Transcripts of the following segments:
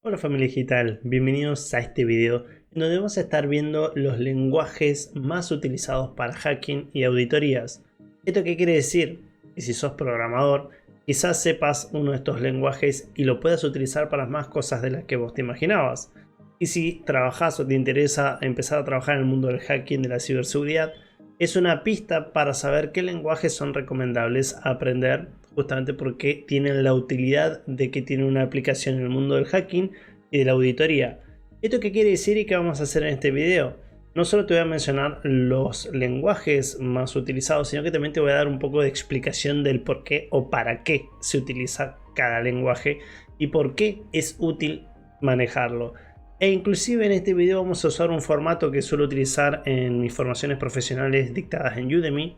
Hola familia digital, bienvenidos a este video en donde vamos a estar viendo los lenguajes más utilizados para hacking y auditorías. ¿Esto qué quiere decir? Que si sos programador, quizás sepas uno de estos lenguajes y lo puedas utilizar para más cosas de las que vos te imaginabas. Y si trabajás o te interesa empezar a trabajar en el mundo del hacking, de la ciberseguridad, es una pista para saber qué lenguajes son recomendables aprender, justamente porque tienen la utilidad de que tienen una aplicación en el mundo del hacking y de la auditoría. ¿Esto qué quiere decir y qué vamos a hacer en este video? No solo te voy a mencionar los lenguajes más utilizados, sino que también te voy a dar un poco de explicación del por qué o para qué se utiliza cada lenguaje y por qué es útil manejarlo. E inclusive en este video vamos a usar un formato que suelo utilizar en mis formaciones profesionales dictadas en Udemy,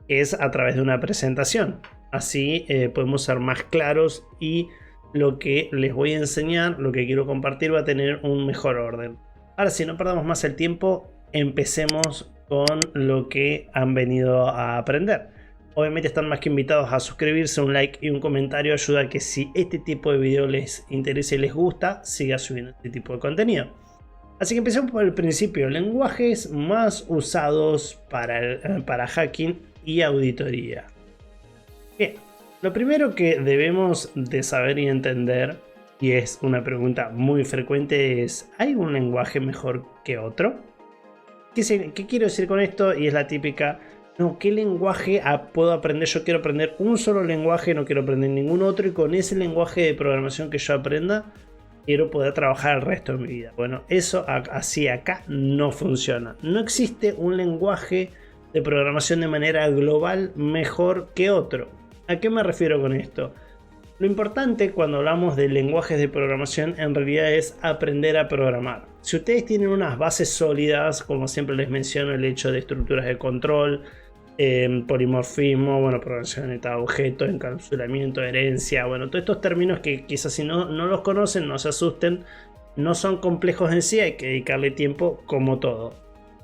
que es a través de una presentación. Así podemos ser más claros y lo que les voy a enseñar, lo que quiero compartir, va a tener un mejor orden. Ahora, si no perdamos más el tiempo, empecemos con lo que han venido a aprender. Obviamente están más que invitados a suscribirse, un like y un comentario ayuda a que si este tipo de video les interesa y les gusta, siga subiendo este tipo de contenido. Así que empecemos por el principio, lenguajes más usados para hacking y auditoría. Bien, lo primero que debemos de saber y entender, y es una pregunta muy frecuente, es ¿hay un lenguaje mejor que otro? ¿Qué quiero decir con esto? Y es la típica, no, ¿qué lenguaje puedo aprender? Yo quiero aprender un solo lenguaje, no quiero aprender ningún otro, y con ese lenguaje de programación que yo aprenda, quiero poder trabajar el resto de mi vida. Bueno, eso así acá no funciona. No existe un lenguaje de programación de manera global mejor que otro. ¿A qué me refiero con esto? Lo importante cuando hablamos de lenguajes de programación en realidad es aprender a programar. Si ustedes tienen unas bases sólidas, como siempre les menciono el hecho de estructuras de control, polimorfismo, bueno, programación orientada a objetos, encapsulamiento, herencia, bueno, todos estos términos que quizás si no los conocen, no se asusten, no son complejos en sí, hay que dedicarle tiempo como todo.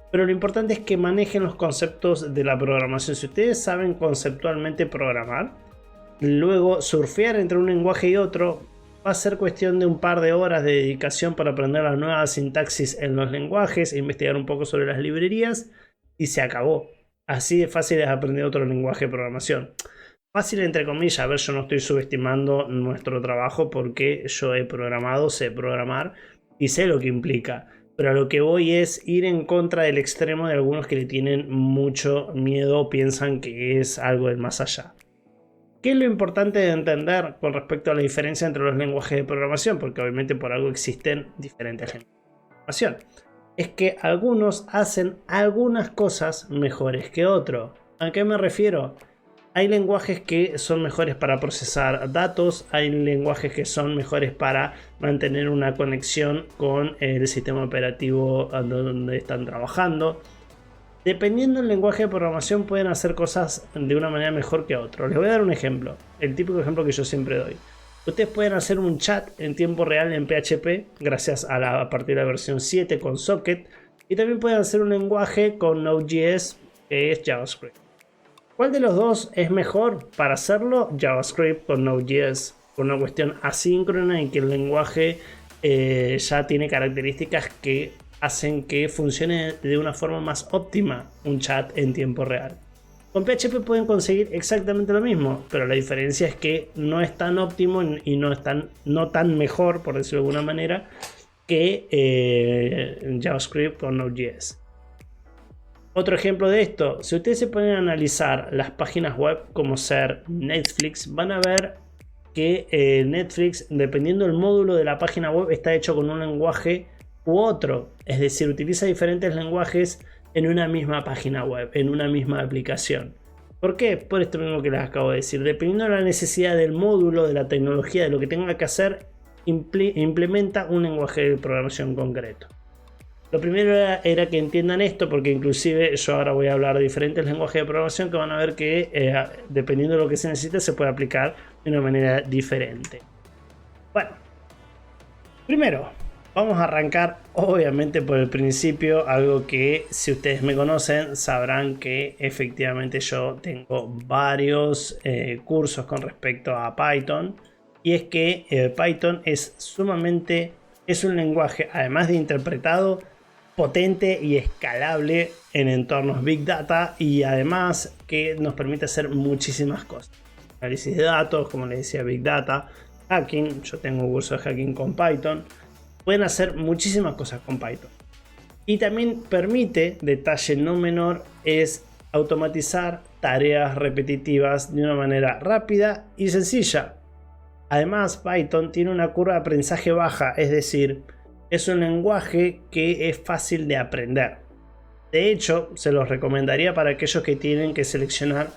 Pero lo importante es que manejen los conceptos de la programación. Si ustedes saben conceptualmente programar, luego surfear entre un lenguaje y otro va a ser cuestión de un par de horas de dedicación para aprender la nueva sintaxis en los lenguajes, investigar un poco sobre las librerías y se acabó. Así de fácil es aprender otro lenguaje de programación. Fácil entre comillas, a ver, yo no estoy subestimando nuestro trabajo porque yo he programado, sé programar y sé lo que implica. Pero a lo que voy es ir en contra del extremo de algunos que le tienen mucho miedo o piensan que es algo del más allá. ¿Qué es lo importante de entender con respecto a la diferencia entre los lenguajes de programación? Porque obviamente por algo existen diferentes lenguajes de programación. Es que algunos hacen algunas cosas mejores que otros. ¿A qué me refiero? Hay lenguajes que son mejores para procesar datos, hay lenguajes que son mejores para mantener una conexión con el sistema operativo donde están trabajando. Dependiendo del lenguaje de programación pueden hacer cosas de una manera mejor que otro. Les voy a dar un ejemplo, el típico ejemplo que yo siempre doy. Ustedes pueden hacer un chat en tiempo real en PHP gracias a partir de la versión 7 con Socket, y también pueden hacer un lenguaje con Node.js que es JavaScript. ¿Cuál de los dos es mejor para hacerlo? JavaScript con Node.js, con una cuestión asíncrona y que el lenguaje ya tiene características que hacen que funcione de una forma más óptima un chat en tiempo real. Con PHP pueden conseguir exactamente lo mismo, pero la diferencia es que no es tan óptimo y no tan mejor, por decirlo de alguna manera, que JavaScript con Node.js. Otro ejemplo de esto, si ustedes se ponen a analizar las páginas web como ser Netflix, van a ver que Netflix, dependiendo del módulo de la página web, está hecho con un lenguaje u otro. Es decir, utiliza diferentes lenguajes en una misma página web, en una misma aplicación. ¿Por qué? Por esto mismo que les acabo de decir. Dependiendo de la necesidad del módulo, de la tecnología, de lo que tenga que hacer, implementa un lenguaje de programación concreto. Lo primero era que entiendan esto, porque inclusive yo ahora voy a hablar de diferentes lenguajes de programación que van a ver que dependiendo de lo que se necesite se puede aplicar de una manera diferente. Bueno, primero vamos a arrancar obviamente por el principio, algo que si ustedes me conocen sabrán que efectivamente yo tengo varios cursos con respecto a Python, y es que Python es sumamente es un lenguaje, además de interpretado, potente y escalable en entornos Big Data, y además que nos permite hacer muchísimas cosas. Análisis de datos, como les decía, Big Data, hacking. Yo tengo un curso de hacking con Python. Pueden hacer muchísimas cosas con Python. Y también permite, detalle no menor, es automatizar tareas repetitivas de una manera rápida y sencilla. Además, Python tiene una curva de aprendizaje baja, es decir, es un lenguaje que es fácil de aprender. De hecho, se los recomendaría para aquellos que tienen que seleccionar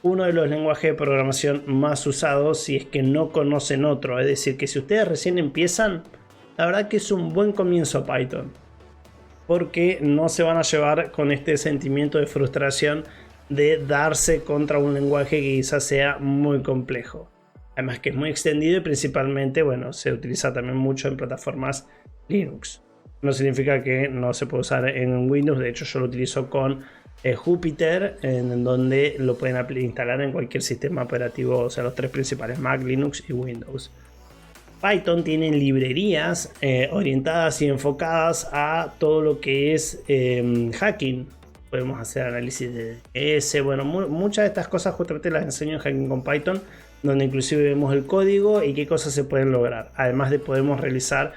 uno de los lenguajes de programación más usados si es que no conocen otro. Es decir, que si ustedes recién empiezan, la verdad que es un buen comienzo Python, porque no se van a llevar con este sentimiento de frustración de darse contra un lenguaje que quizás sea muy complejo. Además que es muy extendido y principalmente, bueno, se utiliza también mucho en plataformas Linux. No significa que no se puede usar en Windows. De hecho, yo lo utilizo con Jupyter, en donde lo pueden instalar en cualquier sistema operativo, o sea, los tres principales, Mac, Linux y Windows. Python tiene librerías orientadas y enfocadas a todo lo que es hacking. Podemos hacer análisis de DNS. Bueno, muchas de estas cosas justamente las enseño en Hacking con Python, donde inclusive vemos el código y qué cosas se pueden lograr. Además de podemos realizar,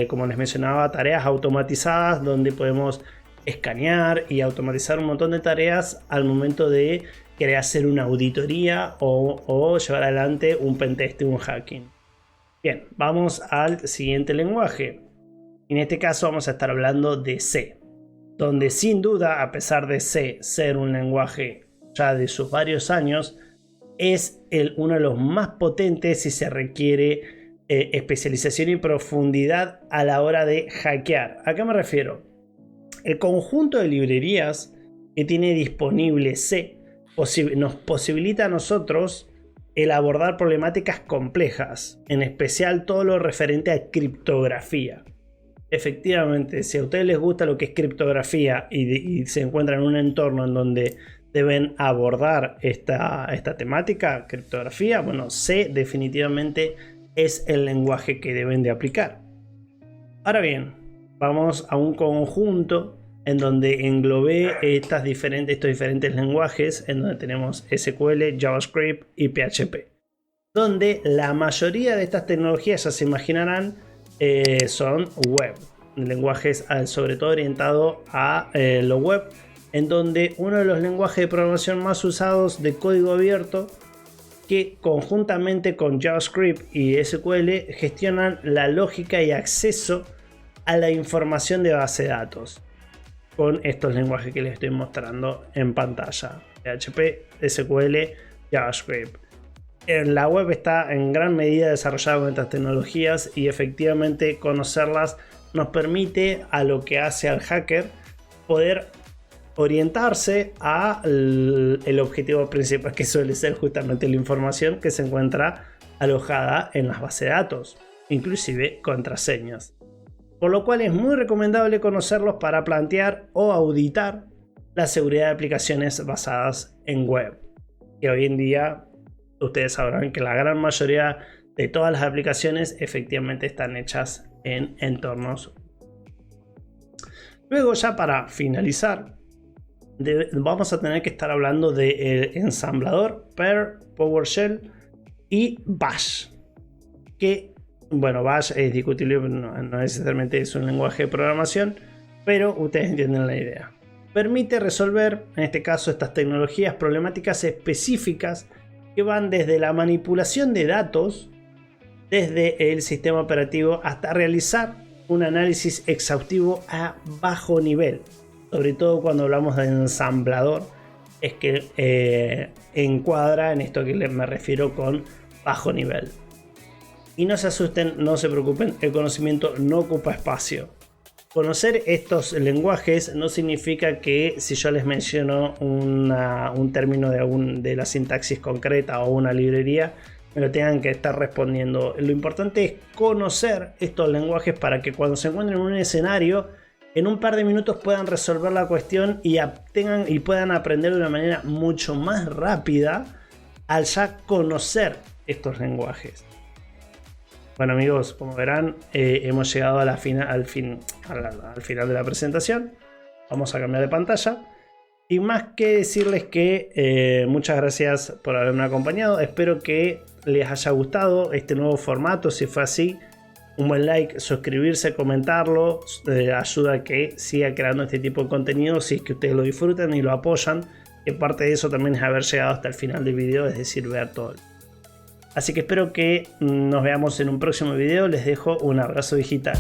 como les mencionaba, tareas automatizadas, donde podemos escanear y automatizar un montón de tareas al momento de querer hacer una auditoría o llevar adelante un pentest, un hacking. Bien, vamos al siguiente lenguaje. En este caso vamos a estar hablando de C, donde sin duda, a pesar de C ser un lenguaje ya de sus varios años, es uno de los más potentes si se requiere especialización y profundidad a la hora de hackear. ¿A qué me refiero? El conjunto de librerías que tiene disponible C nos posibilita a nosotros el abordar problemáticas complejas, en especial todo lo referente a criptografía. Efectivamente, si a ustedes les gusta lo que es criptografía y se encuentran en un entorno en donde deben abordar esta temática, criptografía, bueno, C definitivamente es el lenguaje que deben de aplicar. Ahora bien, vamos a un conjunto en donde englobé estos diferentes lenguajes, en donde tenemos SQL, JavaScript y PHP, donde la mayoría de estas tecnologías, ya se imaginarán, son web, lenguajes sobre todo orientados a lo web, en donde uno de los lenguajes de programación más usados de código abierto, que conjuntamente con JavaScript y SQL gestionan la lógica y acceso a la información de base de datos con estos lenguajes que les estoy mostrando en pantalla: PHP, SQL, JavaScript. La web está en gran medida desarrollada con estas tecnologías y efectivamente conocerlas nos permite, a lo que hace al hacker, poder orientarse a el objetivo principal, que suele ser justamente la información que se encuentra alojada en las bases de datos, inclusive contraseñas. Por lo cual es muy recomendable conocerlos para plantear o auditar la seguridad de aplicaciones basadas en web. Y hoy en día ustedes sabrán que la gran mayoría de todas las aplicaciones efectivamente están hechas en entornos. Luego, ya para finalizar, vamos a tener que estar hablando del ensamblador, Perl, PowerShell y Bash. Que, bueno, Bash es discutible, no necesariamente es un lenguaje de programación, pero ustedes entienden la idea. Permite resolver, en este caso, estas tecnologías, problemáticas específicas que van desde la manipulación de datos, desde el sistema operativo, hasta realizar un análisis exhaustivo a bajo nivel. Sobre todo cuando hablamos de ensamblador, es que encuadra en esto que me refiero con bajo nivel. Y no se asusten, no se preocupen, el conocimiento no ocupa espacio. Conocer estos lenguajes no significa que si yo les menciono un término de la sintaxis concreta o una librería, me lo tengan que estar respondiendo. Lo importante es conocer estos lenguajes para que cuando se encuentren en un escenario, en un par de minutos puedan resolver la cuestión y puedan aprender de una manera mucho más rápida al ya conocer estos lenguajes. Bueno amigos, como verán, hemos llegado a al final de la presentación. Vamos a cambiar de pantalla. Y más que decirles que muchas gracias por haberme acompañado. Espero que les haya gustado este nuevo formato. Si fue así, un buen like, suscribirse, comentarlo. Ayuda a que siga creando este tipo de contenido si es que ustedes lo disfrutan y lo apoyan. Y parte de eso también es haber llegado hasta el final del video, es decir, ver todo. Así que espero que nos veamos en un próximo video. Les dejo un abrazo digital.